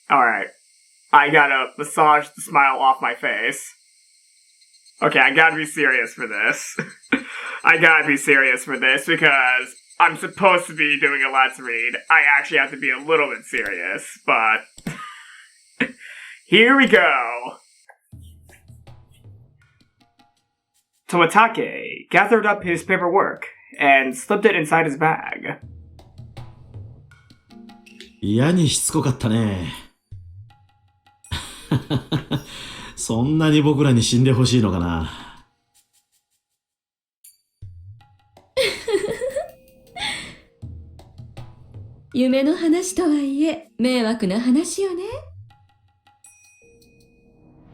Alright. I gotta massage the smile off my face. Okay, I gotta be serious for this. I gotta be serious for this because I'm supposed to be doing a Let's Read. I actually have to be a little bit serious, but... Here we go! Tomitake gathered up his paperwork and slipped it inside his bag. 嫌にしつこかったね。そんなに僕らに死んでほしいのかな。夢の話とはいえ、迷惑な話よね。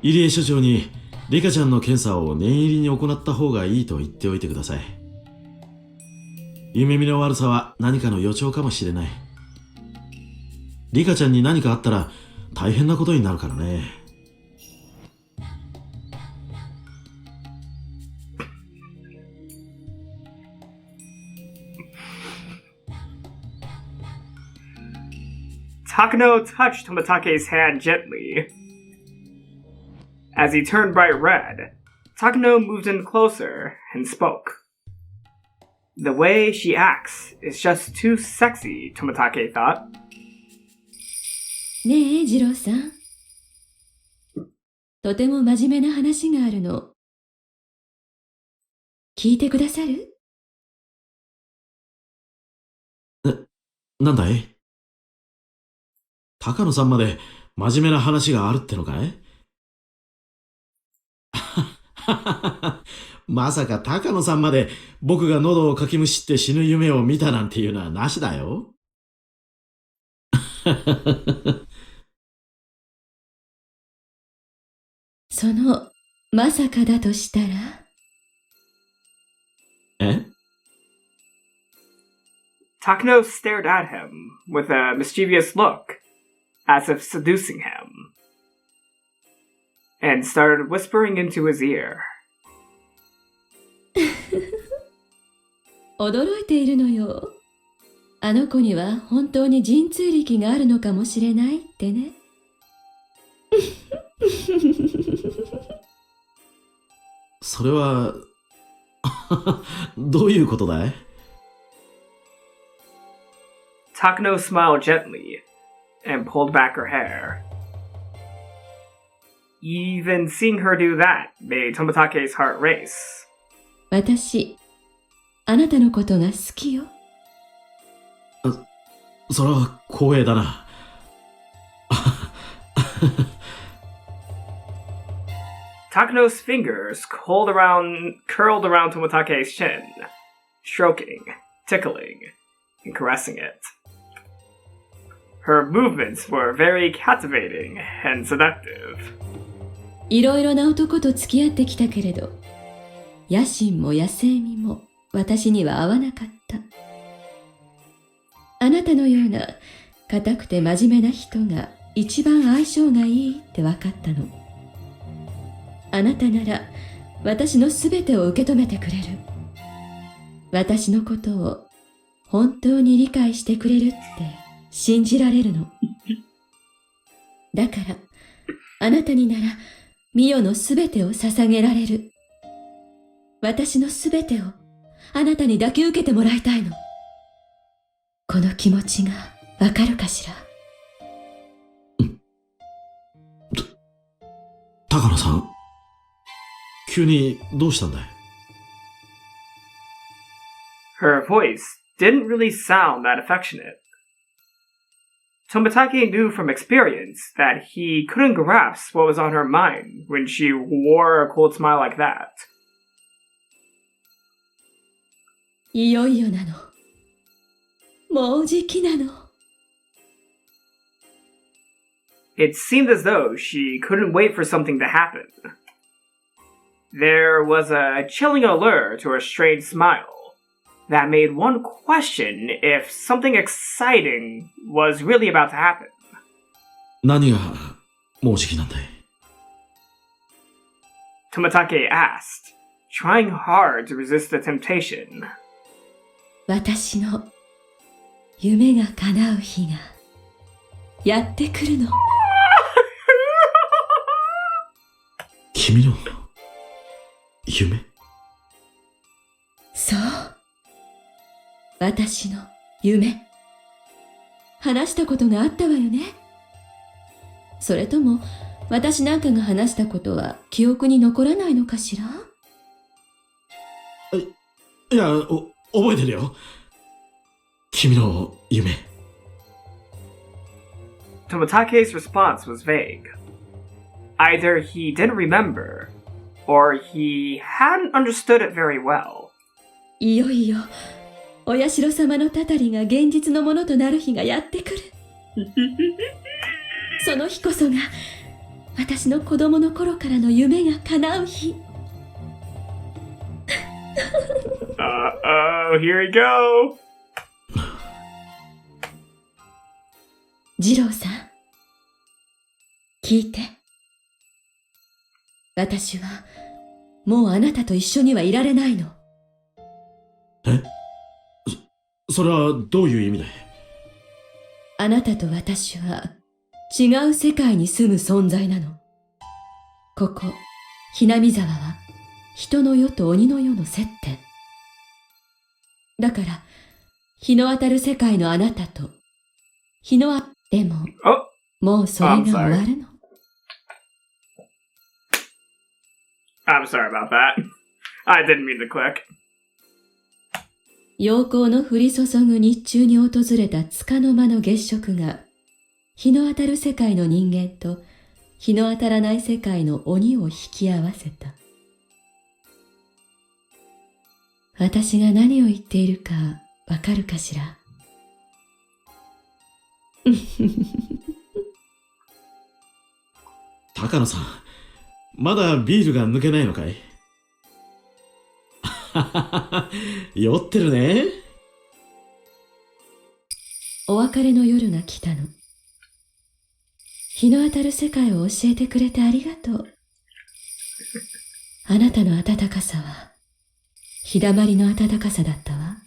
入江所長にリカちゃんの検査を念入りに行った方がいいと言っておいてください。夢見の悪さは何かの予兆かもしれない。リカちゃんに何かあったら大変なことになるからね。Takano touched Tomitake's hand gently. As he turned bright red, Takano moved in closer and spoke. The way she acts is just too sexy, Tomitake thought. ねえ、ジローさん。とても真面目な話があるの。聞いてくださる？なんだい？高野さんまで真面目な話があるってのかい？まさか高野さんまで僕が喉をかきむしって死ぬ夢を見たなんていうのはなしだよ。その、まさかだとしたら？え？ Takano stared at him with a mischievous look, as if seducing him, and started whispering into his ear. 驚いているのよ。あの子には本当に神通力があるのかもしれないってね。それはどういうことだい？ Takano smiled gently and pulled back her hair. Even seeing her do that made Tomitake's heart race. 私、あなたのことが好きよ。それは光栄だな。Takano's fingers curled around Tomitake's chin, stroking, tickling, and caressing it. Her movements were very captivating and seductive. いろいろな男と付き合ってきたけれど、野心も野性味も私には合わなかった。あなたのような固くて真面目な人が一番相性がいいって分かったの。あなたなら私のすべてを受け止めてくれる。私のことを本当に理解してくれるって信じられるの。だからあなたにならミヨのすべてを捧げられる。私のすべてをあなたに抱き受けてもらいたいの。この気持ちがわかるかしら？高野さん、急にどうしたんだい？ Her voice didn't really sound that affectionate. Tomitake knew from experience that he couldn't grasp what was on her mind when she wore a cold smile like that. いよいよなの。もうじきなの。It seemed as though she couldn't wait for something to happen. There was a chilling allure to her strange smile that made one question if something exciting was really about to happen. 何がもうじきなんだい？ Tomitake asked, trying hard to resist the temptation. 私の夢が叶う日がやってくるの。君の夢？そう。私の夢。話したことがあったわよね。それとも、私なんかが話したことは記憶に残らないのかしら？いや、覚えてるよ。君の夢。Tomitake's response was vague. Either he didn't remember, or he hadn't understood it very well. いよいよ、お社様のたたりが現実のものとなる日がやってくる。その日こそが、私の子供の頃からの夢が叶う日。Oh, here we go. ジローさん、聞いて。私は、もうあなたと一緒にはいられないの。それはどういう意味だい？あなたと私は、違う世界に住む存在なの。ここ、ひなみ沢は、人の世と鬼の世の接点。だから、日の当たる世界のあなたと、日のあ、でも、もうそれが終わるの。I'm sorry about that. I didn't mean to click. 陽光の降り注ぐ日中に訪れた束の間の月食が、日の当たる世界の人間と、日の当たらない世界の鬼を引き合わせた。私が何を言っているかわかるかしら？高野さん、まだビールが抜けないのかい？酔ってるね。お別れの夜が来たの。日の当たる世界を教えてくれてありがとう。あなたの温かさは、日だまりの温かさだったわ。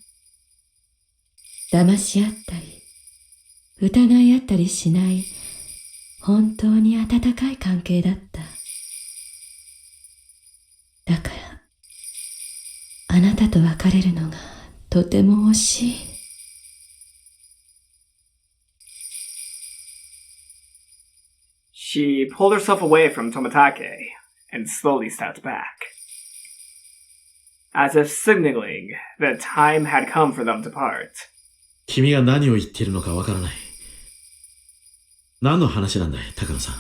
騙し合ったり、疑い合ったりしない、本当に温かい関係だった。だから、あなたと別れるのがとても惜しい。She pulled herself away from Tomitake and slowly stepped back, as if signaling that time had come for them to part. 君が何を言っているのかわからない。何の話なんだい、高野さん。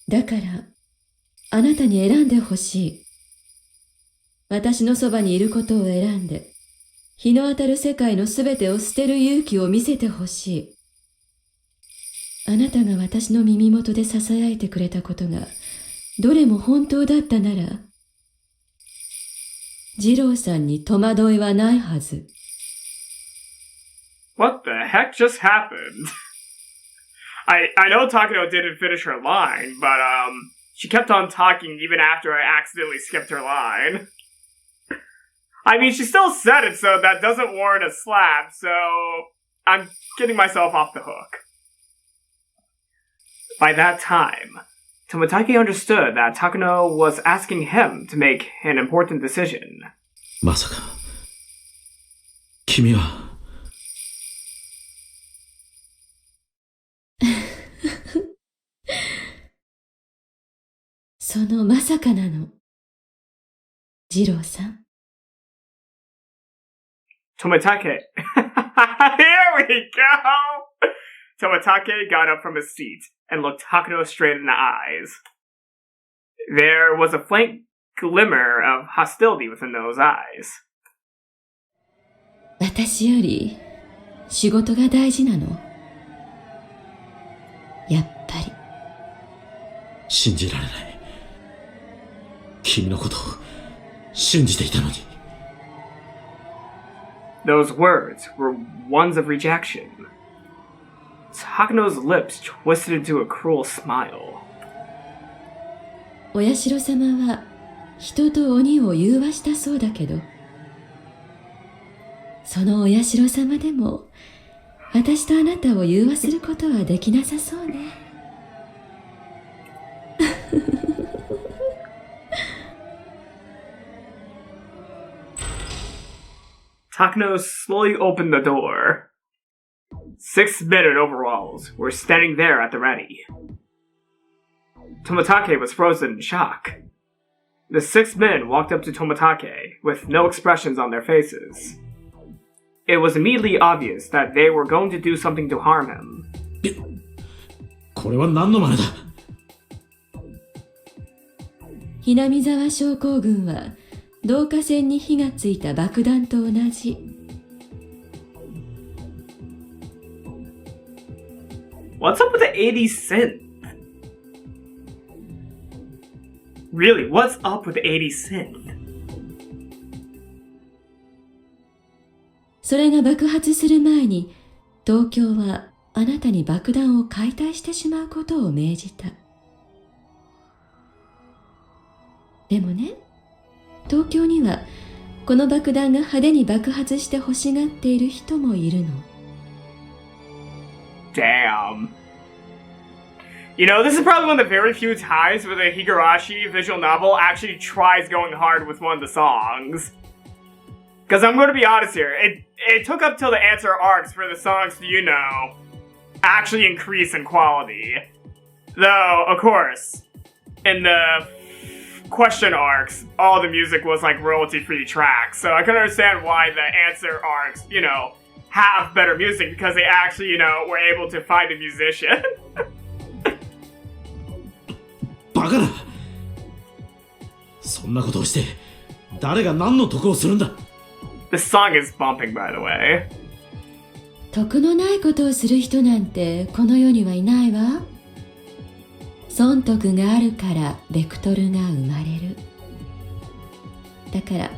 だから、あなたに選んでほしい。私のそばにいることを選んで、日の当たる世界のすべてを捨てる勇気を見せてほしい。あなたが私の耳元で囁いてくれたことが、どれも本当だったなら、二郎さんに戸惑いはないはず。What the heck just happened? I know Takano didn't finish her line, but she kept on talking even after I accidentally skipped her line. I mean, she still said it, so that doesn't warrant a slap, so I'm getting myself off the hook. By that time, Tomitake understood that Takano was asking him to make an important decision. まさか、君は。そのまさかなの。二郎さん。Tomitake. Here we go! Tomitake got up from his seat and looked Takano straight in the eyes. There was a faint glimmer of hostility within those eyes. 私より仕事が大事なの。やっぱり。信じられない。君のことを信じていたのに。Those words were ones of rejection. Takano's lips twisted into a cruel smile. お社様は人と鬼を融和したそうだけど、そのお社様でも私とあなたを融和することはできなさそうね。Takano slowly opened the door. 6 men in overalls were standing there at the ready. Tomitake was frozen in shock. The 6 men walked up to Tomitake with no expressions on their faces. It was immediately obvious that they were going to do something to harm him. これは何の真似だ。ひなみ沢症候群は導火線に火がついた爆弾と同じ。What's up with the 80s synth? Really, what's up with the 80s synth? それが爆発する前に、東京はあなたに爆弾を解体してしまうことを命じた。でもね、東京にはこの爆弾が派手に爆発して欲しがっている人もいるの。Damn. You know, this is probably one of the very few times where the Higurashi visual novel actually tries going hard with one of the songs. Because I'm going to be honest here, it took up till the answer arcs for the songs to, you know, actually increase in quality. Though, of course, in the question arcs, all the music was like royalty-free tracks, so I can understand why the answer arcs, you know, have better music because they actually, you know, were able to find a musician. バカだ。そんなことをして誰が何の得をするんだ。This song is bumping, by the way. 得のないことをする人なんてこの世にはいないわ。損得があるからベクトルが生まれる。だから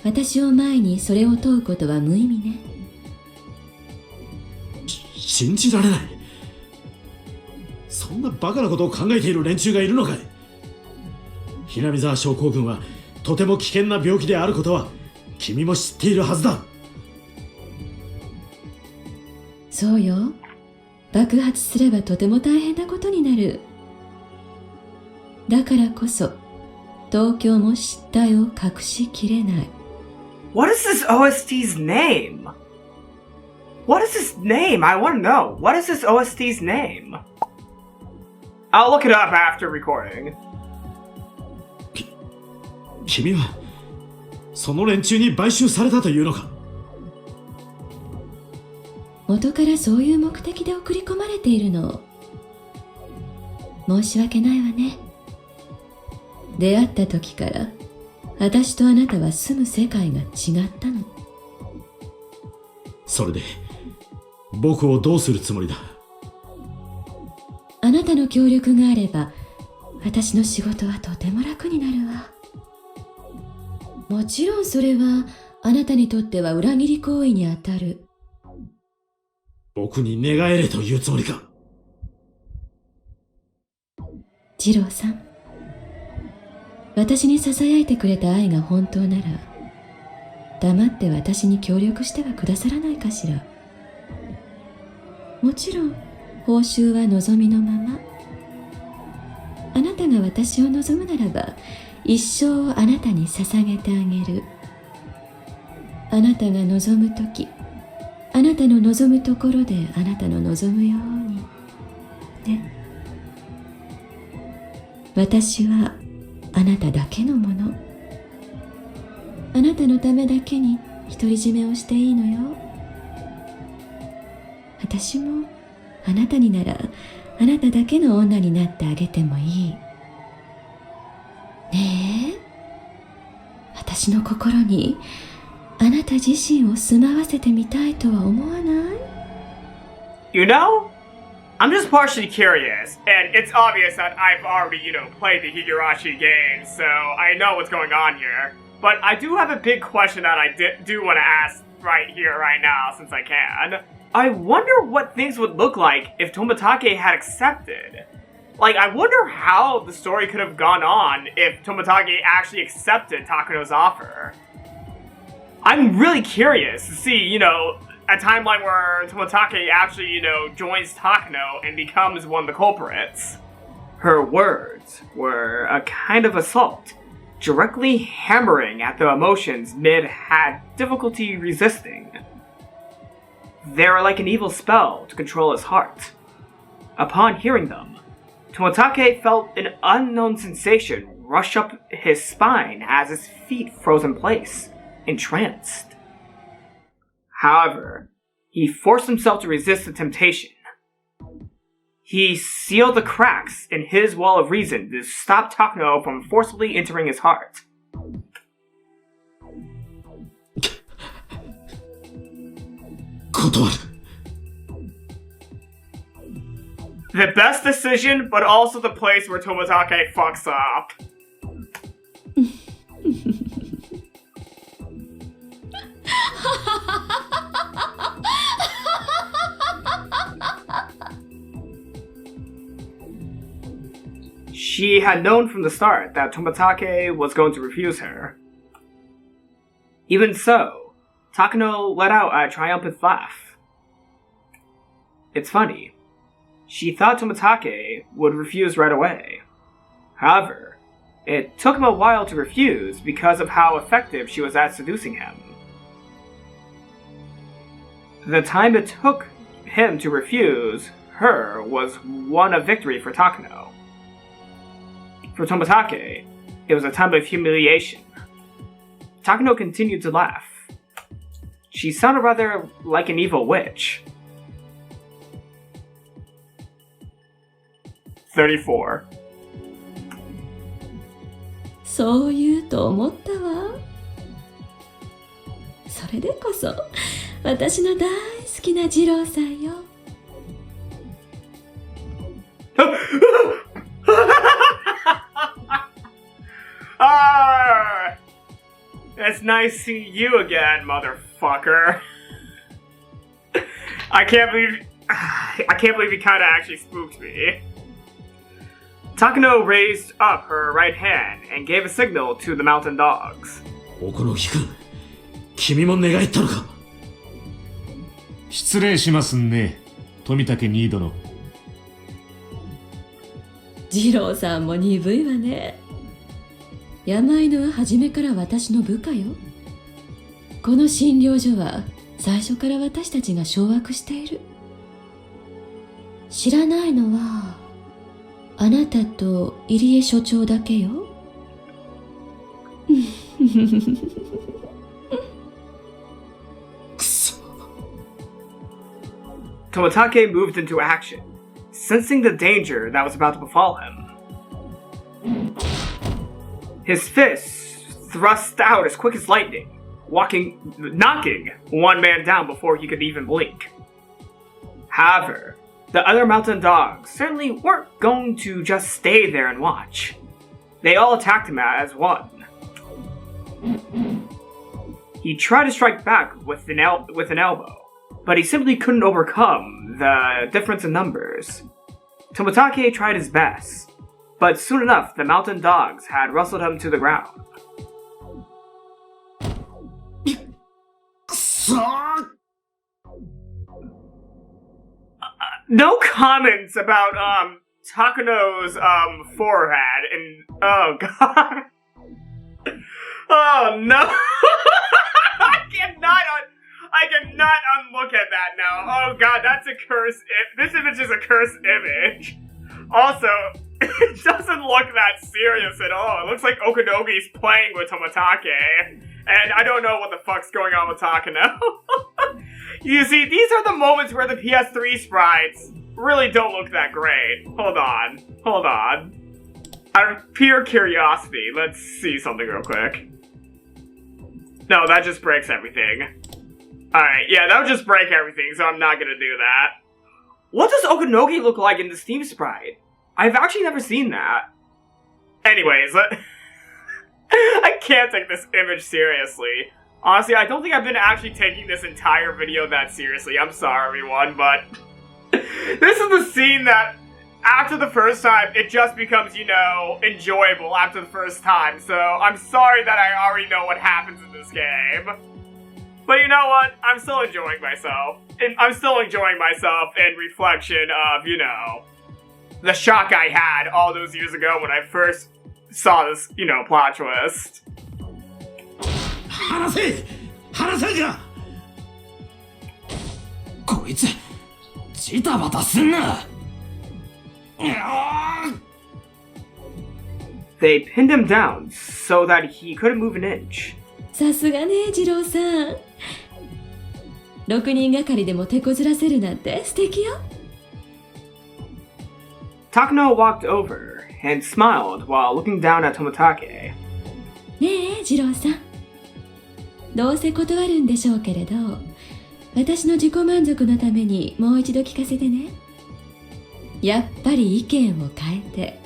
私を前にそれを問うことは無意味ね。信じられない。そんなバカなことを考えている連中がいるのかい。ひなみ沢症候群はとても危険な病気であることは君も知っているはずだ。そうよ。爆発すればとても大変なことになる。だからこそ東京も失態を隠しきれない。What is this OST's name? What is this name? I want to know. What is this OST's name? I'll look it up after recording. 君はその連中に買収されたというのか。元からそういう目的で送り込まれているの。申し訳ないわね。出会った時から私とあなたは住む世界が違ったの。それで僕をどうするつもりだ。あなたの協力があれば私の仕事はとても楽になるわ。もちろんそれはあなたにとっては裏切り行為にあたる。僕に寝返れというつもりか。ジローさん、私に囁いてくれた愛が本当なら黙って私に協力してはくださらないかしら。もちろん報酬は望みのまま。あなたが私を望むならば一生をあなたに捧げてあげる。あなたが望むとき、あなたの望むところであなたの望むようにね。私はあなただけのもの。あなたのためだけに独り占めをしていいのよ。私もあなたにならあなただけの女になってあげてもいい。ねえ、私の心にあなた自身を住まわせてみたいとは思わない？ You know, I'm just partially curious, and it's obvious that I've already, you know, played the Higurashi game, so I know what's going on here. But I do have a big question that I do want to ask right here, right now, since I can. I wonder what things would look like if Tomitake had accepted. Like, I wonder how the story could have gone on if Tomitake actually accepted Takano's offer. I'm really curious to see, you know, a timeline where Tomitake actually, you know, joins Takano and becomes one of the culprits. Her words were a kind of assault, directly hammering at the emotions Mid had difficulty resisting. They were like an evil spell to control his heart. Upon hearing them, Tomitake felt an unknown sensation rush up his spine as his feet froze in place, entranced. However, he forced himself to resist the temptation. He sealed the cracks in his wall of reason to stop Takano from forcibly entering his heart. The best decision, but also the place where Tomitake fucks up. She had known from the start that Tomitake was going to refuse her. Even so, Takano let out a triumphant laugh. It's funny. She thought Tomitake would refuse right away. However, it took him a while to refuse because of how effective she was at seducing him. The time it took him to refuse her was one of victory for Takano. For Tomitake, it was a time of humiliation. Takano continued to laugh. She sounded rather like an evil witch. 34. そう言うと思ったわ。それでこそ私の大好きな二郎さんよ。It's nice seeing you again, motherfucker. I can't believe he kinda actually spooked me. Takano raised up her right hand and gave a signal to the mountain dogs. Okonogi-kun, 君も願いったのか? 失礼しますね、富武ニー殿。二郎さんも鈍いわね。山犬は初めから私の部下よ。この診療所は最初から私たちが掌握している。知らないのはあなたと入江所長だけよ。くそ。Tomitake moved into action, sensing the danger that was about to befall him. His fists thrust out as quick as lightning, knocking one man down before he could even blink. However, the other mountain dogs certainly weren't going to just stay there and watch. They all attacked him as one. He tried to strike back with an elbow, but he simply couldn't overcome the difference in numbers. Tomitake tried his best, but soon enough the mountain dogs had wrestled him to the ground. No comments about Takano's forehead and oh god. Oh no. I cannot unlook at that now. Oh god, that's a cursed this image is a cursed image. Also, it doesn't look that serious at all. It looks like Okonogi's playing with Tomitake. And I don't know what the fuck's going on with Takano. You see, these are the moments where the PS3 sprites really don't look that great. Hold on. Out of pure curiosity, let's see something real quick. No, that just breaks everything. Alright, yeah, that would just break everything, so I'm not gonna do that. What does Okonogi look like in the Steam sprite? I've actually never seen that. Anyways, I can't take this image seriously. Honestly, I don't think I've been actually taking this entire video that seriously. I'm sorry, everyone, but this is the scene that, after the first time, it just becomes, you know, enjoyable after the first time. So, I'm sorry that I already know what happens in this game. But you know what? I'm still enjoying myself. And I'm still enjoying myself in reflection of, you know, the shock I had all those years ago when I first saw this, plot twist. 話せ話せんか。こいつジタバタすんな。They pinned him down so that he couldn't move an inch. さすがね、二郎さん。6人がかりでも手こずらせるなんて素敵よ。Takano walked over and smiled while looking down at Tomitake. ねえ、二郎さん。どうせ断るんでしょうけれど、私の自己満足のためにもう一度聞かせてね。やっぱり意見を変えて、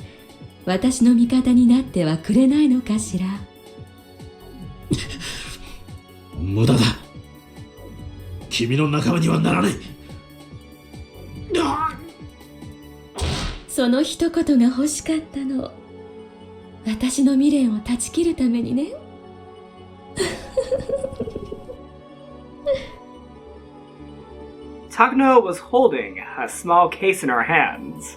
私の味方になってはくれないのかしら。無駄だ。君の仲間にはならない。その一言が欲しかったの。私の未練を断ち切るためにね。Takano was holding a small case in her hands.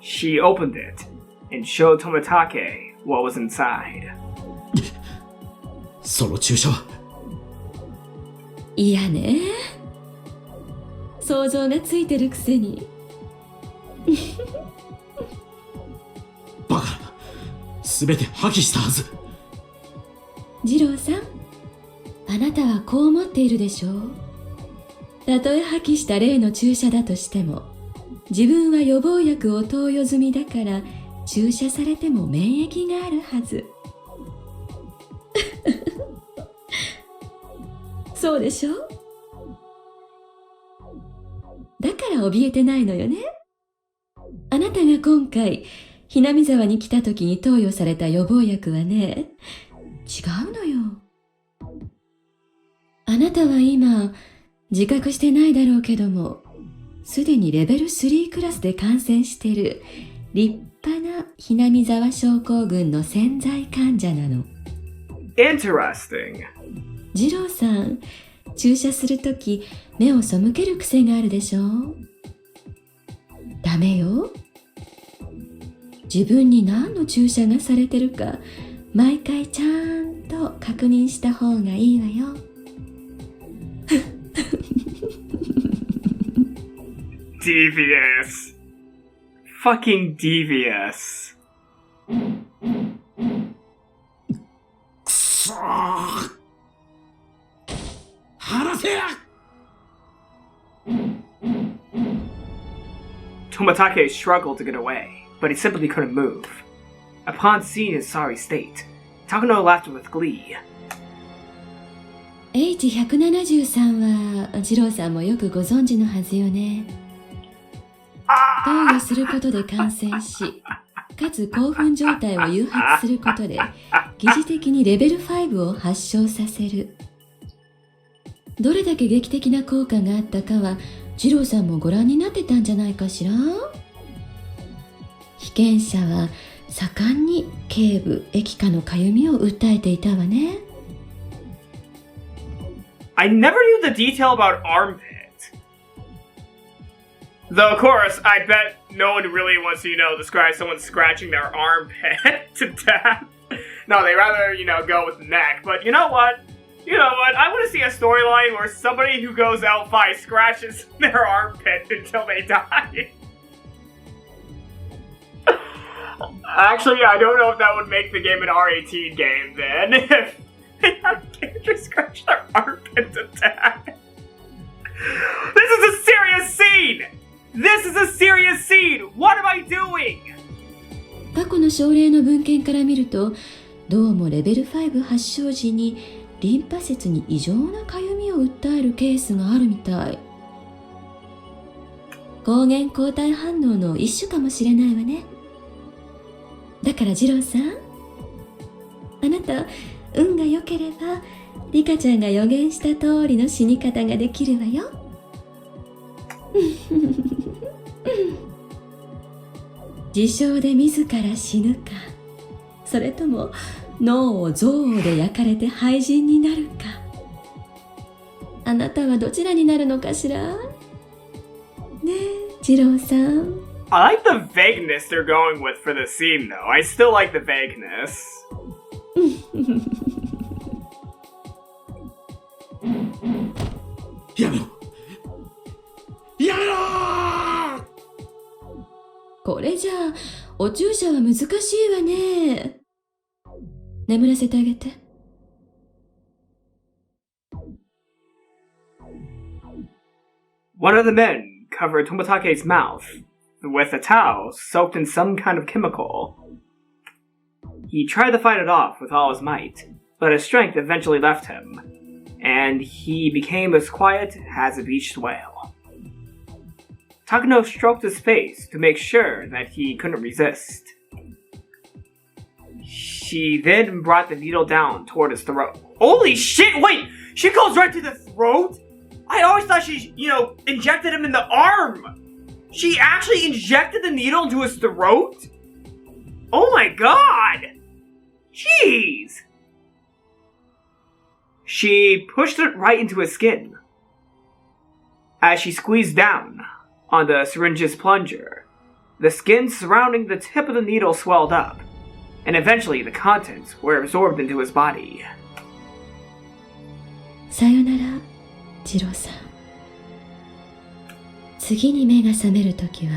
She opened it and showed Tomitake what was inside. その注射は。いやね。想像がついてるくせに。バカな。すべて破棄したはず。二郎さん、あなたはこう思っているでしょう。たとえ破棄した例の注射だとしても、自分は予防薬を投与済みだから注射されても免疫があるはず。そうでしょ。だから怯えてないのよね。あなたが今回ひなみ沢に来た時に投与された予防薬はね、違うのよ。あなたは今自覚してないだろうけども、すでにレベル3クラスで感染してる立派なひなみ沢症候群の潜在患者なの。Interesting. 二郎さん、注射するとき目を背ける癖があるでしょ。ダメよ。自分に何の注射がされてるか毎回ちゃんと確認した方がいいわよ。Devious. Fucking devious. くそー。話せや。Tomitake struggled to get away, but he simply couldn't move. Upon seeing his sorry state, Takano laughed with glee. H173 は二郎さんもよくご存知のはずよね。投与することで感染し、かつ興奮状態を誘発することで疑似的にレベル5を発症させる。どれだけ劇的な効果があったかは二郎さんもご覧になってたんじゃないかしら。被験者は盛んに頸部、液下のかゆみを訴えていたわね。I never knew the detail about armpit. Though, of course, I bet no one really wants to, describe someone scratching their armpit to death. No, they rather, go with the neck. But you know what? I want to see a storyline where somebody who goes L5 scratches their armpit until they die. Actually, I don't know if that would make the game an R18 game then. If they have characters scratch their armpit to death. This is a serious scene! This is a serious scene! What am I doing? 過去の症例の文献から見ると、どうもレベル5発症時にリンパ節に異常なかゆみを訴えるケースがあるみたい。抗原抗体反応の一種かもしれないわね。だから二郎さん、あなた運が良ければリカちゃんが予言した通りの死に方ができるわよ。自傷で自ら死ぬか、それとも脳を憎悪で焼かれて廃人になるか。あなたはどちらになるのかしらねえ、二郎さん。I like the vagueness they're going with for the scene, though. I still like the vagueness. やめろやめろー。これじゃあ、お注射は難しいわね。眠らせてあげて。One of the men covered Tomitake's mouth with a towel soaked in some kind of chemical. He tried to fight it off with all his might, but his strength eventually left him, and he became as quiet as a beached whale. Takano stroked his face to make sure that he couldn't resist. She then brought the needle down toward his throat. Holy shit, wait! She goes right to the throat? I always thought she, injected him in the arm! She actually injected the needle into his throat? Oh my god! Jeez! She pushed it right into his skin. As she squeezed down on the syringe's plunger, the skin surrounding the tip of the needle swelled up, and eventually the contents were absorbed into his body. さよなら、ジローさん。次に目が覚めるときは、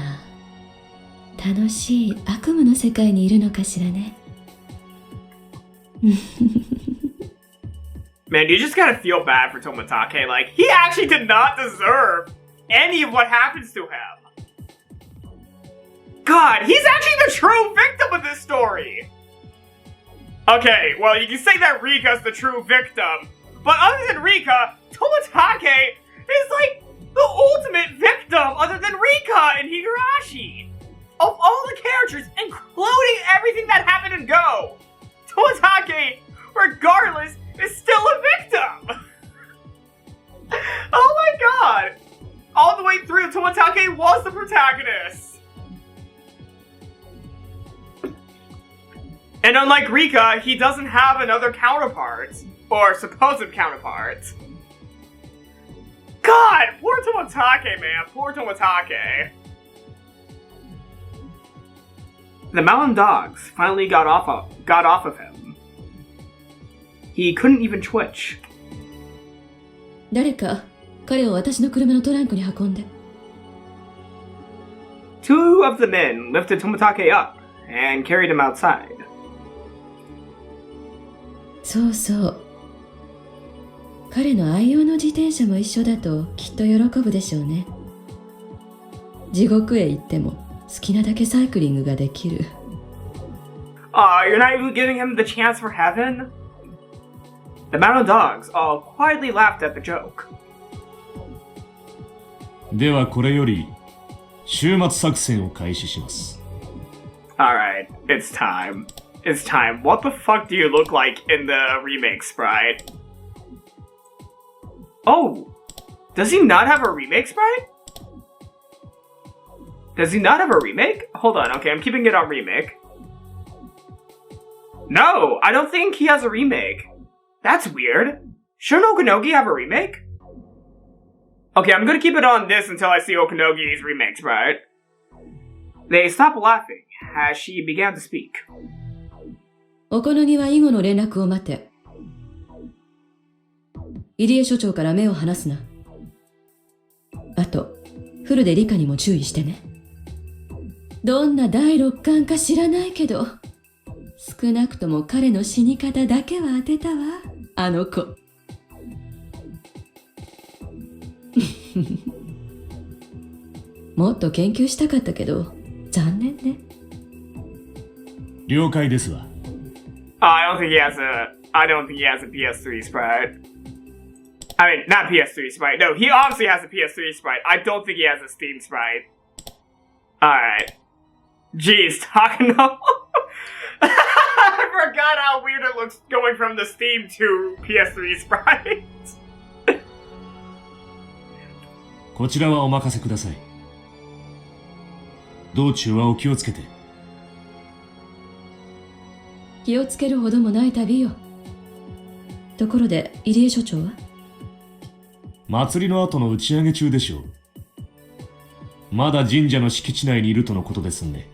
楽しい悪夢の世界にいるのかしらね。Man, you just gotta feel bad for Tomitake. Like, he actually did not deserve any of what happens to him. God, he's actually the true victim of this story! Okay, well, you can say that Rika's the true victim, but other than Rika, Tomitake is like the ultimate victim other than Rika and Higurashi! Of all the characters, including everything that happened in Go, Tomitake, regardless, is still a victim! Oh my god! All the way through, Tomitake was the protagonist! And unlike Rika, he doesn't have another counterpart. Or supposed counterpart. God! Poor Tomitake, man. Poor Tomitake. The mountain dogs finally got off of him. He couldn't even twitch. 誰か、彼を私の車のトランクに運んで。Two of the men lifted Tomitake up and carried him outside. そうそう。彼の愛用の自転車も一緒だときっと喜ぶでしょうね。地獄へ行っても好きなだけサイクリングができる。You're not even giving him the chance for heaven? The mountain dogs all quietly laughed at the joke. ではこれより終末作戦を開始します。Alright, it's time. It's time. What the fuck do you look like in the remake sprite? Oh! Does he not have a remake sprite? Does he not have a remake? Hold on, okay, I'm keeping it on remake. No, I don't think he has a remake. That's weird. Shouldn't Okonogi have a remake? Okay, I'm gonna keep it on this until I see Okonogi's remake sprite. They stopped laughing as she began to speak. お好みは以後の連絡を待て。入江所長から目を離すな。あと、フルで理科にも注意してね。どんな第六感か知らないけど、少なくとも彼の死に方だけは当てたわ、あの子。もっと研究したかったけど、残念ね。了解ですわ。I don't think he has a PS3 sprite. I mean, not PS3 sprite. No, he obviously has a PS3 sprite. I don't think he has a Steam sprite. Alright. Jeez, Takano. I forgot how weird it looks going from the Steam to PS3 sprite. こちらはお任せください。道中はお気をつけて。気をつけるほどもない旅よ。ところで、入江所長は？祭りの後の打ち上げ中でしょう。まだ神社の敷地内にいるとのことですね。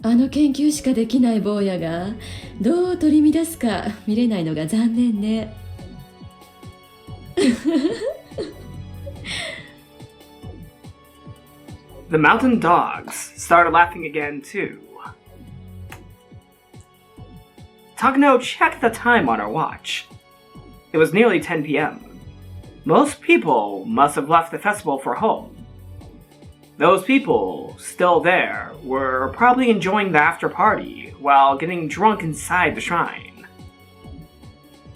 あの研究しかできない坊やがどう取り乱すか見れないのが残念ね。The mountain dogs started laughing again too. Takano checked the time on her watch. It was nearly 10 p.m. Most people must have left the festival for home. Those people still there were probably enjoying the after party while getting drunk inside the shrine.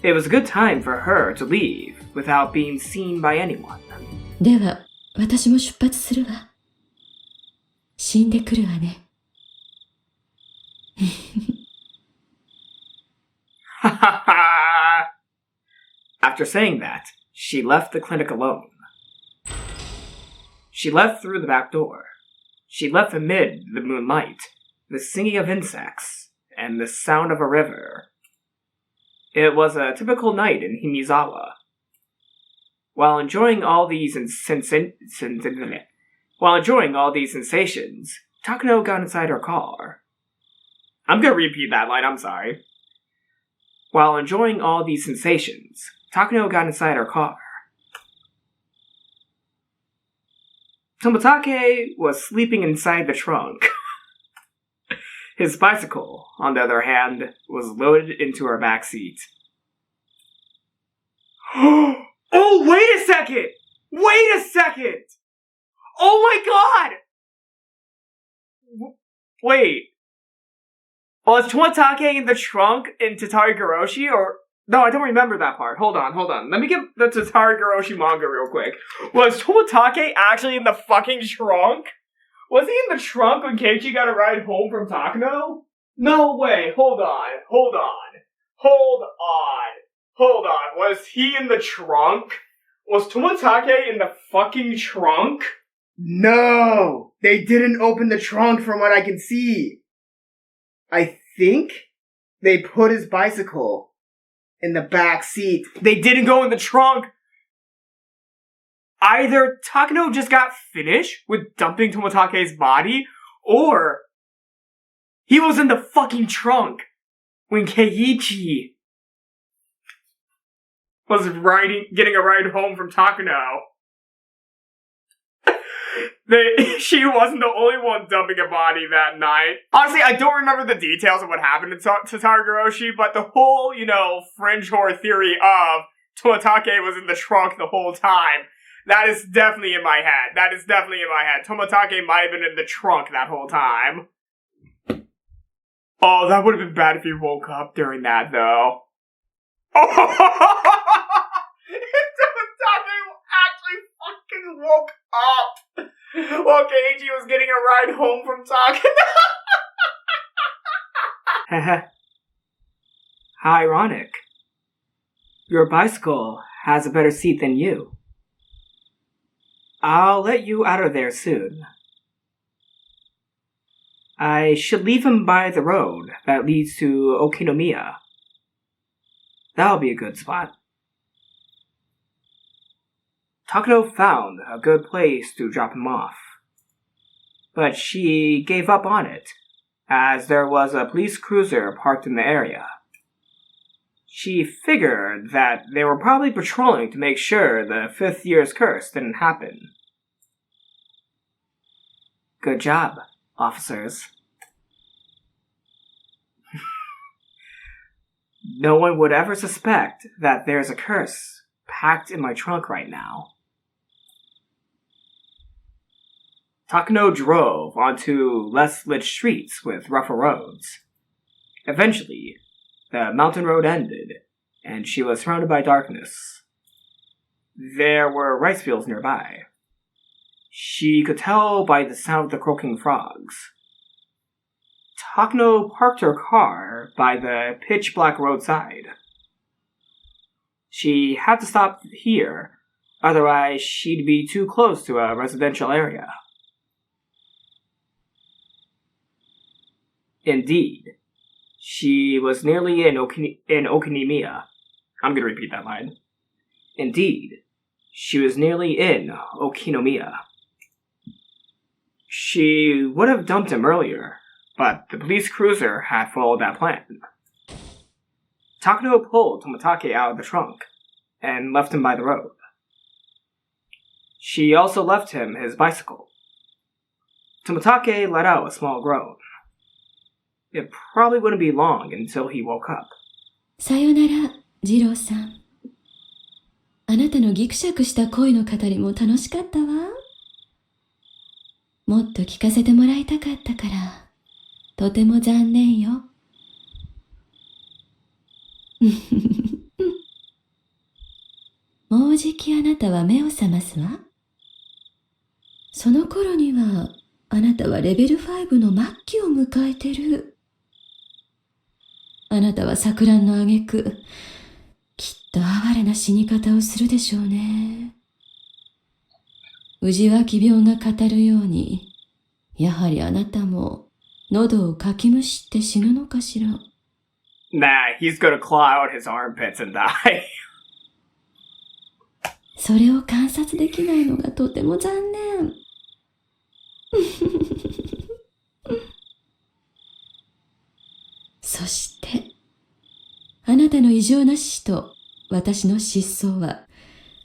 It was a good time for her to leave without being seen by anyone. では、私も出発するわ。死んでくるわね。After saying that, she left the clinic alone. She left through the back door. She left amid the moonlight, the singing of insects, and the sound of a river. It was a typical night in Himizawa. While enjoying all these sensations, Takano got inside her car. I'm gonna repeat that line, I'm sorry. While enjoying all these sensations, Takano got inside her car. Tomitake was sleeping inside the trunk. His bicycle, on the other hand, was loaded into her back seat. Oh, wait a second! Wait a second! Oh my god! Wait. Was Tomitake in the trunk in Tatarigoroshi, or... No, I don't remember that part. Hold on. Let me get the Tatarigoroshi manga real quick. Was Tomitake actually in the fucking trunk? Was he in the trunk when Keiichi got a ride home from Takano? No way. Hold on. Was he in the trunk? Was Tomitake in the fucking trunk? No! They didn't open the trunk from what I can see. I think they put his bicycle in the back seat. They didn't go in the trunk. Either Takano just got finished with dumping Tomitake's body, or he was in the fucking trunk when Keiichi was getting a ride home from Takano. She wasn't the only one dumping a body that night. Honestly, I don't remember the details of what happened to Tatarigoroshi, but the whole, fringe horror theory of Tomitake was in the trunk the whole time, that is definitely in my head. Tomitake might have been in the trunk that whole time. Oh, that would have been bad if he woke up during that, though. Tomitake actually fucking woke up while Keiichi was getting a ride home from Takano. How ironic. Your bicycle has a better seat than you. I'll let you out of there soon. I should leave him by the road that leads to Okonomi. That'll be a good spot. Takano found a good place to drop him off, but she gave up on it, as there was a police cruiser parked in the area. She figured that they were probably patrolling to make sure the 5th year's curse didn't happen. Good job, officers. No one would ever suspect that there's a curse packed in my trunk right now. Takano drove onto less lit streets with rougher roads. Eventually, the mountain road ended, and she was surrounded by darkness. There were rice fields nearby. She could tell by the sound of the croaking frogs. Takano parked her car by the pitch-black roadside. She had to stop here, otherwise she'd be too close to a residential area. Indeed, she was nearly in Okonomi. I'm gonna repeat that line. Indeed, She was nearly in Okonogi. She would have dumped him earlier, but the police cruiser had followed that plan. Takano pulled Tomitake out of the trunk and left him by the road. She also left him his bicycle. Tomitake let out a small groan. It probably wouldn't be long until he woke up. さよなら、ジローさん。あなたのギクシャクした恋の語りも楽しかったわ。もっと聞かせてもらいたかったから、とても残念よ。もうじきあなたは目を覚ますわ。その頃には、あなたはレベル5の末期を迎えてる。あなたは錯乱の挙句、きっと哀れな死に方をするでしょうね。宇治脇病が語るように、やはりあなたも喉をかきむしって死ぬのかしら。Nah, he's gonna claw out his armpits and die. それを観察できないのがとても残念。そして、あなたの異常な死と私の失踪は、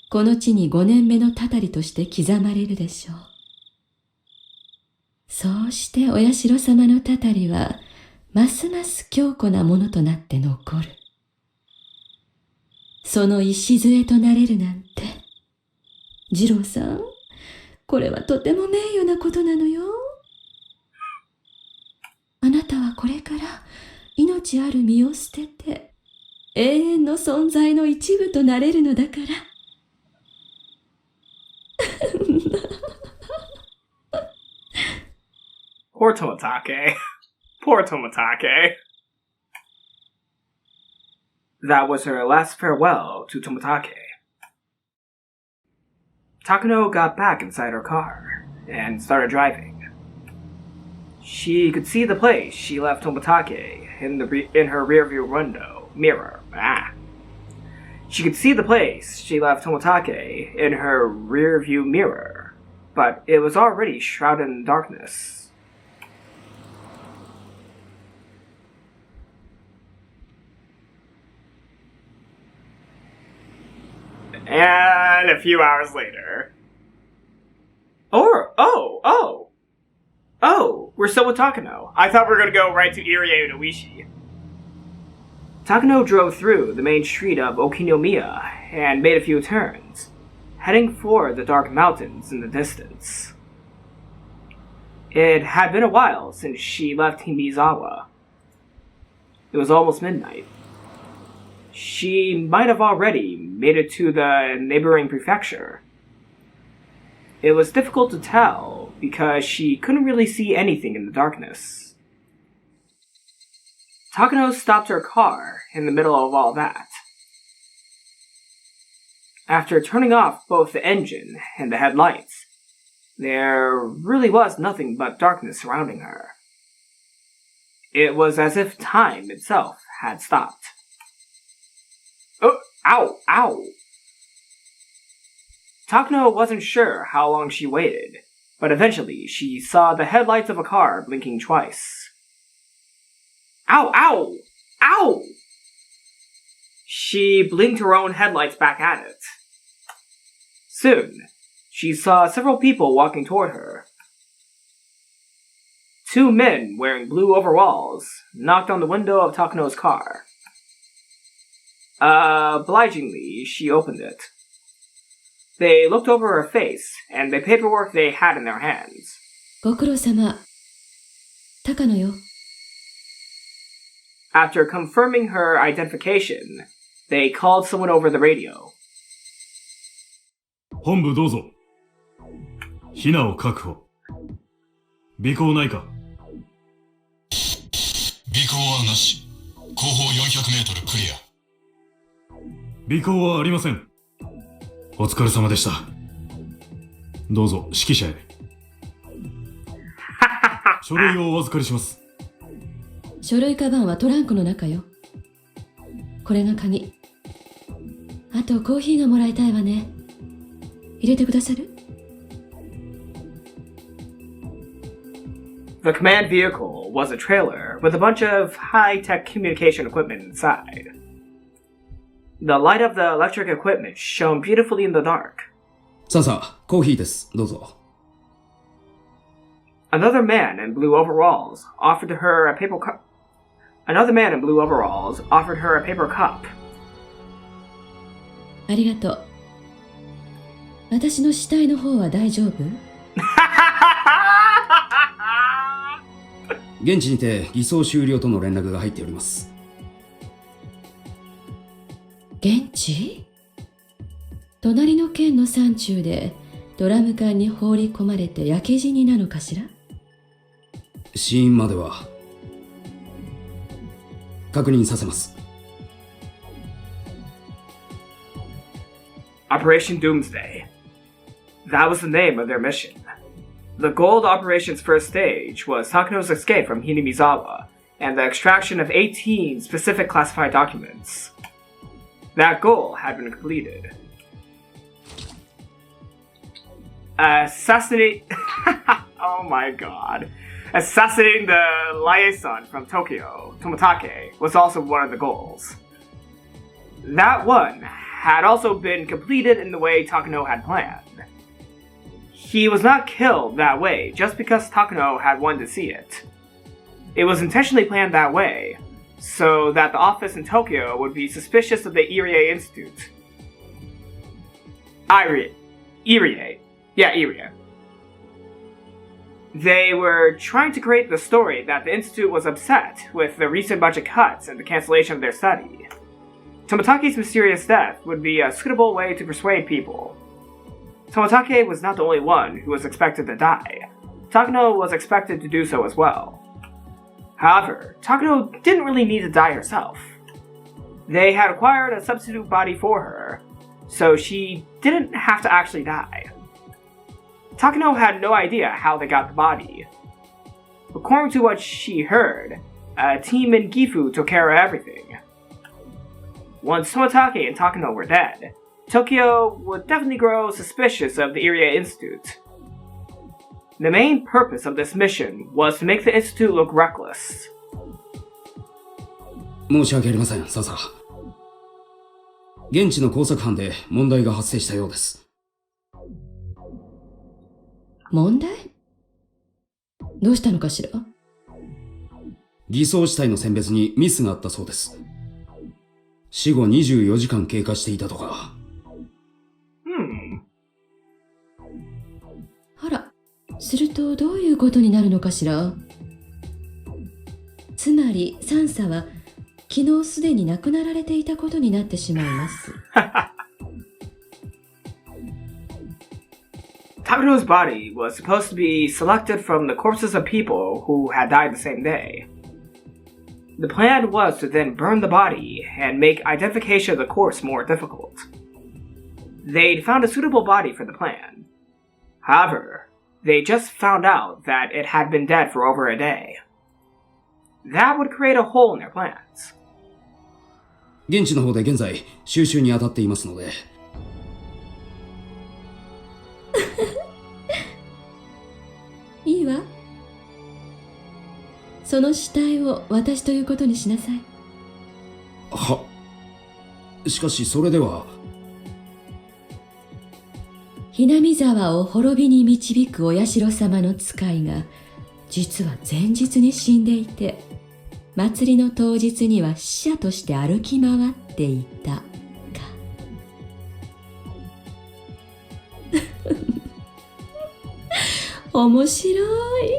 この地に5年目のたたりとして刻まれるでしょう。そうしてお社様のたたりは、ますます強固なものとなって残る。その礎となれるなんて、二郎さん、これはとても名誉なことなのよ。あなたはこれから命ある身を捨てて、永遠の存在の一部となれるのだから。Poor Tomitake. Poor Tomitake. That was her last farewell to Tomitake. Takano got back inside her car and started driving. She could see the place she left Tomitake in her rearview mirror. She could see the place she left Tomitake in her rearview mirror, but it was already shrouded in darkness. And a few hours later. Oh, we're still with Takano. I thought we were going to go right to Irie Unoishi. Takano drove through the main street of Okonogi and made a few turns, heading for the dark mountains in the distance. It had been a while since she left Himizawa. It was almost midnight. She might have already made it to the neighboring prefecture. It was difficult to tell because she couldn't really see anything in the darkness. Takano stopped her car in the middle of all that. After turning off both the engine and the headlights, there really was nothing but darkness surrounding her. It was as if time itself had stopped. Oh, ow! Takano wasn't sure how long she waited, but eventually she saw the headlights of a car blinking twice. Ow! She blinked her own headlights back at it. Soon, she saw several people walking toward her. Two men wearing blue overalls knocked on the window of Takano's car. Obligingly, she opened it. They looked over her face and the paperwork they had in their hands. ご苦労様。高野よ。After confirming her identification, they called someone over the radio. 本部どうぞ。避難を確保。尾行ないか。尾行はなし。後方400メートルクリア。尾行はありません。お疲れ様でした。どうぞ指揮者へ。書類をお預かりします。書類カバンはトランクの中よ。これが鍵。あとコーヒーがもらいたいわね。入れてくださる？ The command vehicle was a trailer with a bunch of high-tech communication equipment inside. The light of the electric equipment shone beautifully in the dark. さあさあ、コーヒーです。どうぞ。Another man in blue overalls offered her a paper cup. Another man in blue overalls offered her a paper cup. ありがとう。私の死体の方は大丈夫？現地にて偽装終了との連絡が入っております。現地？隣の県の山中でドラム缶に放り込まれて焼け死になのかしら？死因までは確認させます。Operation Doomsday. That was the name of their mission. The goal of the operation's first stage was Takano's escape from Hinamizawa and the extraction of 18 specific classified documents. That goal had been completed. Oh my god. Assassinating the liaison from Tokyo, Tomitake, was also one of the goals. That one had also been completed in the way Takano had planned. He was not killed that way just because Takano had wanted to see it. It was intentionally planned that way, so that the office in Tokyo would be suspicious of the Irie Institute. Irie. They were trying to create the story that the Institute was upset with the recent budget cuts and the cancellation of their study. Tomitake's mysterious death would be a suitable way to persuade people. Tomitake was not the only one who was expected to die. Takano was expected to do so as well. However, Takano didn't really need to die herself. They had acquired a substitute body for her, so she didn't have to actually die. Takano had no idea how they got the body. According to what she heard, a team in Gifu took care of everything. Once Tomitake and Takano were dead, Tokyo would definitely grow suspicious of the Irie Institute. The main purpose of this mission was to make the Institute look reckless. 申し訳ありません、笹。現地の工作班で問題が発生したようです。問題？どうしたのかしら？偽装死体の選別にミスがあったそうです。死後24時間経過していたとか。あら、するとどういうことになるのかしら？つまりサンサは昨日すでに亡くなられていたことになってしまいます。Takano's body was supposed to be selected from the corpses of people who had died the same day. The plan was to then burn the body and make identification of the corpse more difficult. They'd found a suitable body for the plan. However, they just found out that it had been dead for over a day. That would create a hole in their plans. 現地の方で現在収集に当たっていますので。いいわ。その死体を私ということにしなさい。は。しかしそれでは。ひなみ沢を滅びに導くお社様の使いが実は前日に死んでいて、祭りの当日には死者として歩き回っていたか。面白い。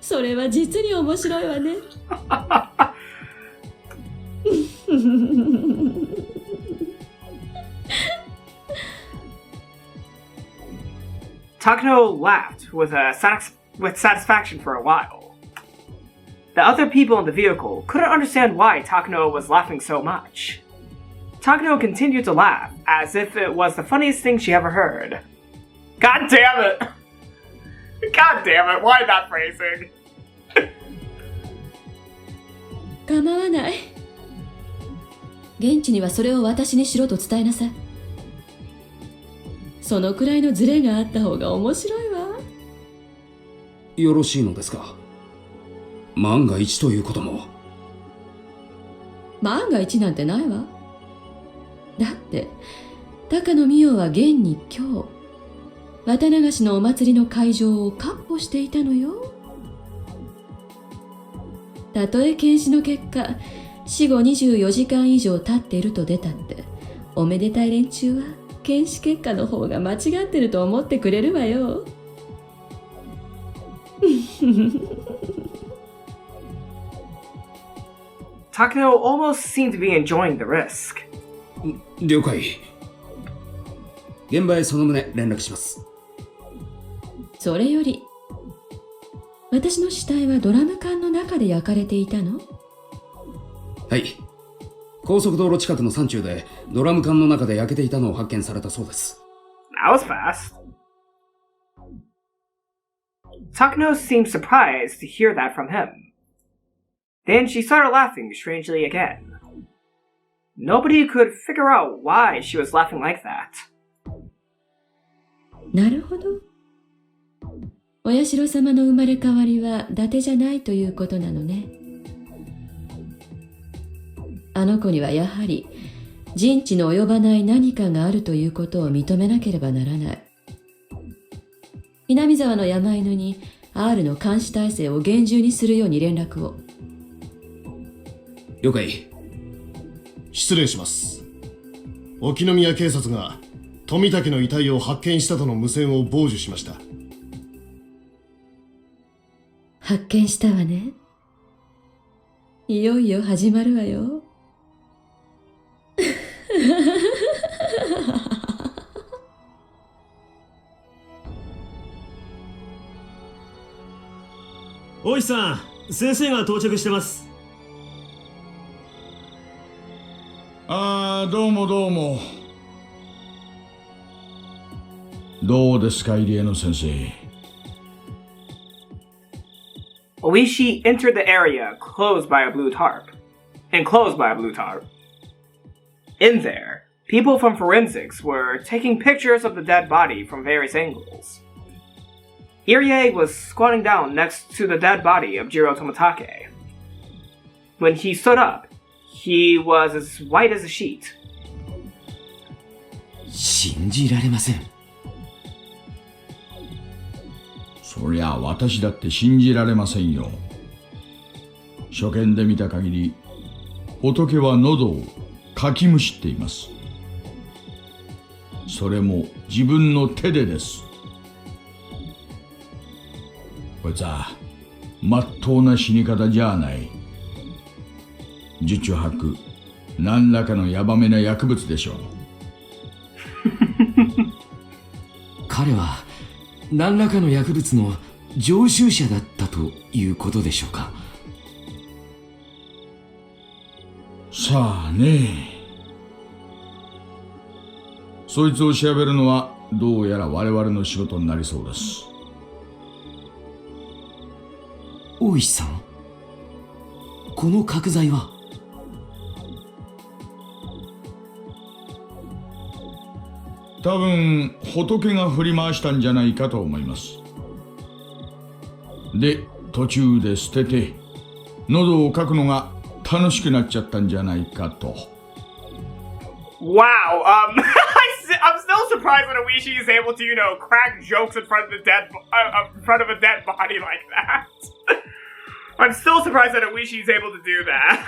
それは実に面白いわね。Takano laughed with satisfaction for a while. The other people in the vehicle couldn't understand why Takano was laughing so much. Takano continued to laugh as if it was the funniest thing she ever heard. God damn it! God damn it, why that phrasing? 構わない。現地にはそれを私にしろと伝えなさい。そのくらいのズレがあった方が面白いわ。よろしいのですか？万が一ということも。万が一なんてないわ。だって高野美代は現に今日綿流しのお祭りの会場を闊歩していたのよ。たとえ検視の結果死後24時間以上経っていると出たって、おめでたい連中は検視結果の方が間違ってると思ってくれるわよ。Takano almost seemed to be enjoying the risk. 了解。現場へその旨連絡します。それより、私の死体はドラム缶の中で焼かれていたの？はい。高速道路近くの山中でドラム缶の中で焼けていたのを発見されたそうです。That was fast. Takano seemed surprised to hear that from him. Then she started laughing strangely again. Nobody could figure out why she was laughing like that. なるほど。お社様の生まれ変わりは伊達じゃないということなのね。あの子にはやはり人知の及ばない何かがあるということを認めなければならない。南沢の山犬に R の監視体制を厳重にするように連絡を。了解。失礼します。沖宮警察が富武の遺体を発見したとの無線を傍受しました。発見したわね。いよいよ始まるわよ。大石さん、先生が到着してます。どうもどうも。どうですか、入江の先生。Oishi entered the area closed by a blue tarp. Enclosed by a blue tarp. In there, people from forensics were taking pictures of the dead body from various angles. Irie was squatting down next to the dead body of Jiro Tomitake. When he stood up, he was as white as a sheet. 信じられません。そりゃ私だって信じられませんよ。初見で見た限り、仏は喉をかきむしっています。それも自分の手でです。こいつはまっとうな死に方じゃない。十中八九、何らかのヤバめな薬物でしょう。彼は何らかの薬物の常習者だったということでしょうか。さあね。そいつを調べるのはどうやら我々の仕事になりそうです。大石さん、この角材は？多分仏が振り回したんじゃないかと思います。で、途中で捨てて喉をかくのが楽しくなっちゃったんじゃないかと。Wow, I'm still surprised that Oishi is able to, crack jokes in front of a dead body like that. I'm still surprised that Oishi is able to do that.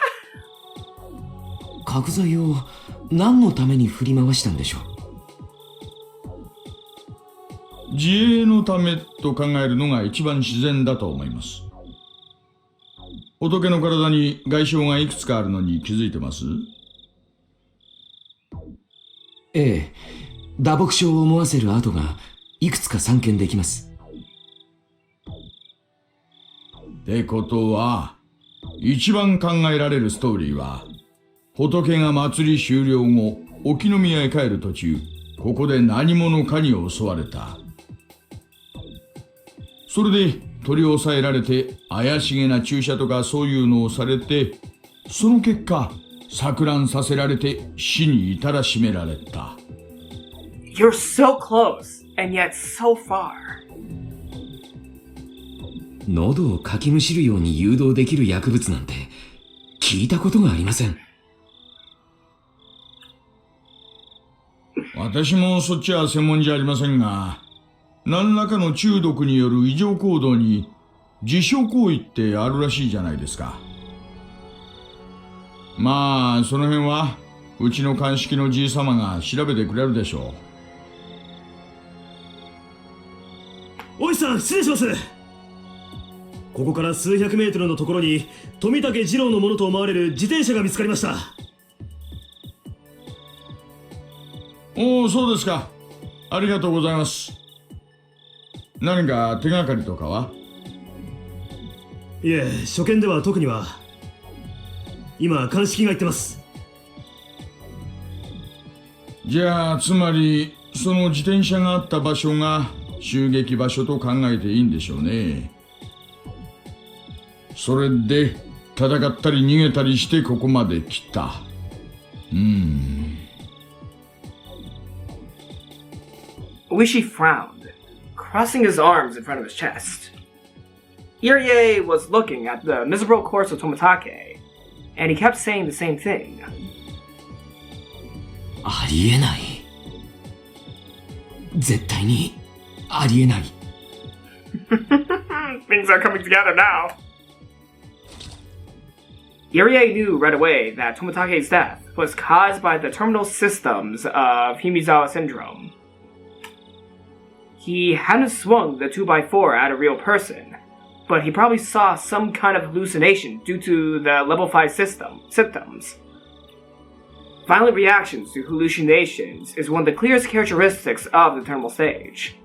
角材を何のために振り回したんでしょう？自衛のためと考えるのが一番自然だと思います。仏の体に外傷がいくつかあるのに気づいてます？ええ、打撲傷を思わせる跡がいくつか散見できます。ってことは、一番考えられるストーリーは、仏が祭り終了後、沖宮へ帰る途中、ここで何者かに襲われた。それで取り押さえられて怪しげな注射とかそういうのをされて、その結果錯乱させられて死に至らしめられた。You're so close, and yet so far. 喉をかきむしるように誘導できる薬物なんて聞いたことがありません。私もそっちは専門じゃありませんが、何らかの中毒による異常行動に自傷行為ってあるらしいじゃないですか。まあその辺はうちの鑑識のじいさまが調べてくれるでしょう。おいさん、失礼します。ここから数百メートルのところに富武二郎のものと思われる自転車が見つかりました。おお、そうですか。ありがとうございます。何か手がかりとかは？いえ、初見では特には。今鑑識が行ってます。じゃあつまりその自転車があった場所が襲撃場所と考えていいんでしょうね。それで戦ったり逃げたりしてここまで来た。Oishi frowned, crossing his arms in front of his chest. Irie was looking at the miserable corpse of Tomitake, and he kept saying the same thing. ありえない。絶対にありえない。Things are coming together now. Irie knew right away that Tomitake's death was caused by the terminal systems of Himizawa syndrome. He hadn't swung the 2x4 at a real person, but he probably saw some kind of hallucination due to the level 5 symptoms. Violent reactions to hallucinations is one of the clearest characteristics of the terminal stage.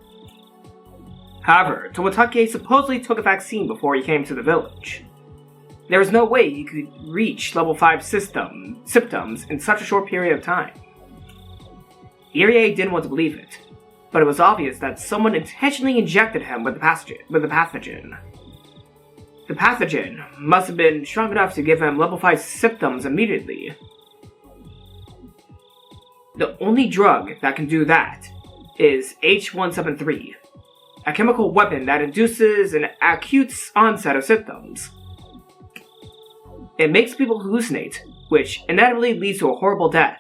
However, Tomitake supposedly took a vaccine before he came to the village. There was no way he could reach level 5 symptoms in such a short period of time. Irie didn't want to believe it, but it was obvious that someone intentionally injected him with the pathogen. The pathogen must have been strong enough to give him level 5 symptoms immediately. The only drug that can do that is H173, a chemical weapon that induces an acute onset of symptoms. It makes people hallucinate, which inevitably leads to a horrible death.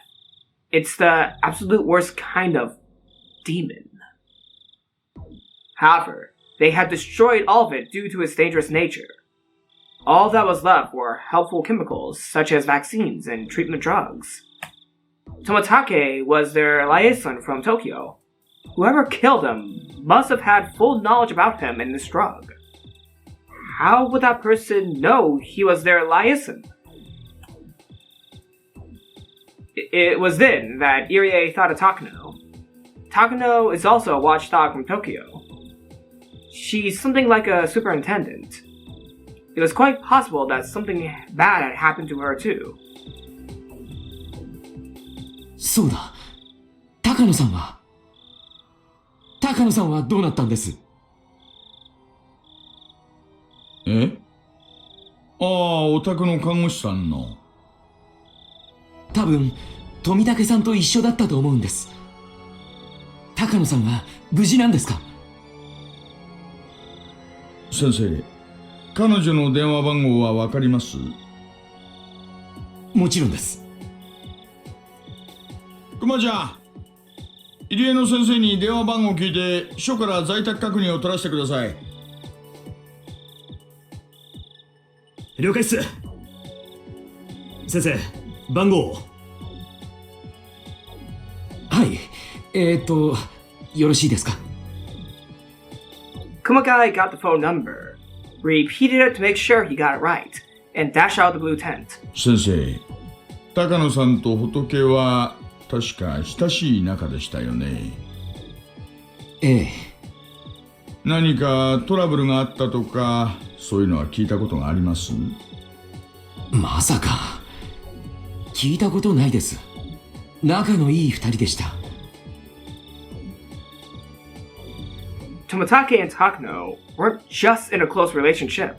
It's the absolute worst kind of demon. However, they had destroyed all of it due to its dangerous nature. All that was left were helpful chemicals, such as vaccines and treatment drugs. Tomitake was their liaison from Tokyo. Whoever killed him must have had full knowledge about him and this drug. How would that person know he was their liaison? It was then that Irie thought of Takano. Takano is also a watchdog from Tokyo. She's something like a superintendent. It was quite possible that something bad had happened to her too. そうだ。高野さんはどうなったんです？え？ああ、お宅の看護師さんの。多分、富武さんと一緒だったと思うんです。高野さんは無事なんですか？先生、彼女の電話番号はわかります？もちろんです。熊ちゃん、入江の先生に電話番号を聞いて署から在宅確認を取らせてください。了解っす。先生、番号を。はい、よろしいですか？ Kumagai got the phone number, repeated it to make sure he got it right, and dashed out the blue tent. 先生、高野さんと仏は確か親しい仲でしたよね。ええ。何かトラブルがあったとか、そういうのは聞いたことがあります？まさか。聞いたことないです。仲のいい二人でした。Tomitake and Takano weren't just in a close relationship.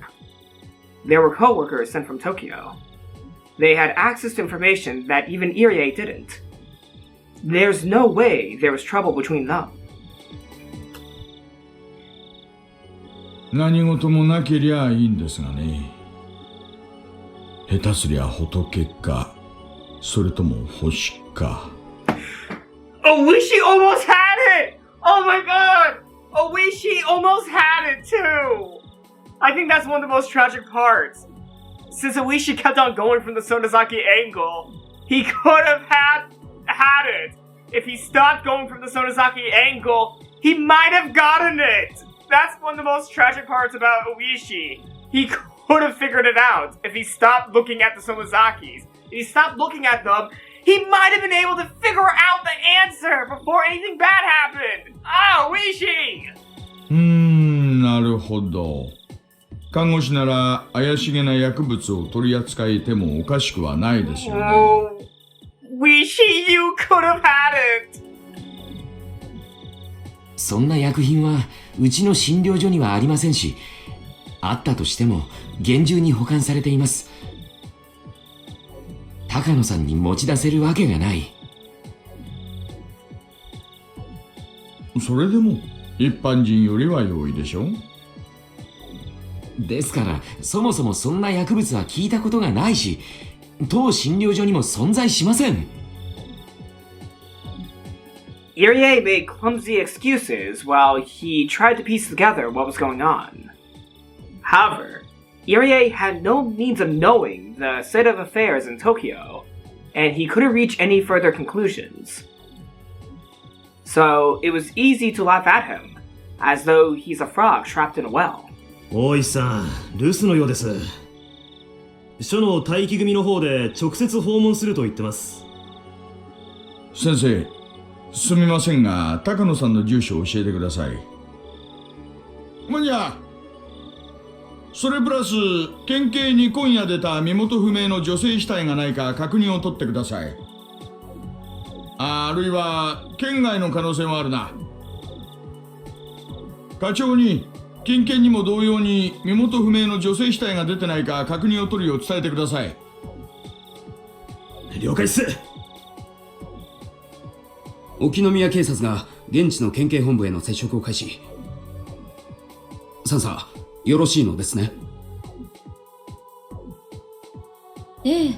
They were co-workers sent from Tokyo. They had access to information that even Irie didn't. There's no way there was trouble between them. 何事もなけりゃいいんですがね。下手すりゃ仏か、それとも星か。Oishi almost had it! Oh my god! Oishi almost had it too! I think that's one of the most tragic parts. Since Oishi kept on going from the Sonozaki angle, he could have had it. If he stopped going from the Sonozaki angle, he might have gotten it! That's one of the most tragic parts about Oishi. He could have figured it out if he stopped looking at the Sonozakis. If he stopped looking at them, he might have been able to figure out the answer before anything bad happened! Ah, Oishi! なるほど。看護師なら怪しげな薬物を取り扱えてもおかしくはないですよね。Oh, Oishi, you could have had it! そんな薬品はうちの診療所にはありませんし、あったとしても厳重に保管されています。高野さんに持ち出せるわけがない。それでも一般人よりは容易でしょ。ですからそもそもそんな薬物は聞いたことがないし、当診療所にも存在しません。Irie made clumsy excuses while he tried to piece together what was going on. However, Irie had no means of knowing the state of affairs in Tokyo, and he couldn't reach any further conclusions. So it was easy to laugh at him, as though he's a frog trapped in a well. 大石さん、留守のようです。署の待機組の方で直接訪問すると言ってます。先生、すみませんが、高野さんの住所を教えてください。じゃあ、それプラス、県警に今夜出た身元不明の女性死体がないか確認を取ってください。あるいは、県外の可能性もあるな。課長に、近県にも同様に身元不明の女性死体が出てないか確認を取るよう伝えてください。了解っす。沖宮警察が現地の県警本部への接触を開始。サンサ、よろしいのですね。ええ、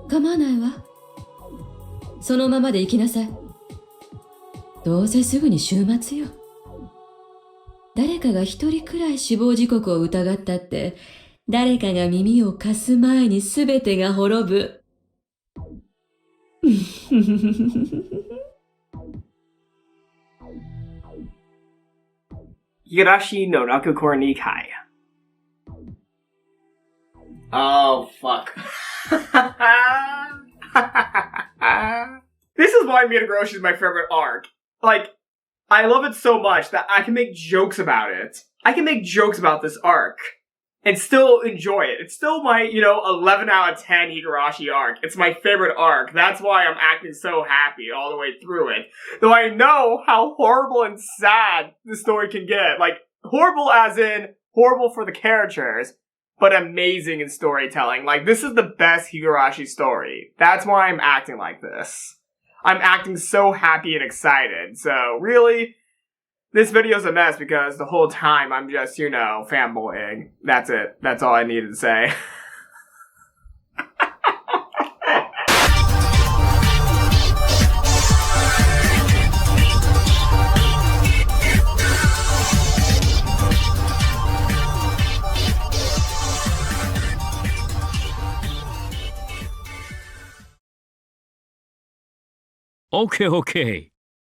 構わないわ。そのままで行きなさい。どうせすぐに週末よ。誰かが一人くらい死亡時刻を疑ったって、誰かが耳を貸す前に全てが滅ぶ。Higurashi no Rakukor Nikai. Oh, fuck. This is why Minagoroshi is my favorite arc. Like, I love it so much that I can make jokes about it. I can make jokes about this arc and still enjoy it. It's still my, 11 out of 10 Higurashi arc. It's my favorite arc. That's why I'm acting so happy all the way through it. Though I know how horrible and sad the story can get. Like, horrible as in horrible for the characters, but amazing in storytelling. Like, this is the best Higurashi story. That's why I'm acting like this. I'm acting so happy and excited. So, really, this video's a mess because the whole time I'm just, fanboying. That's it. That's all I needed to say. Okay.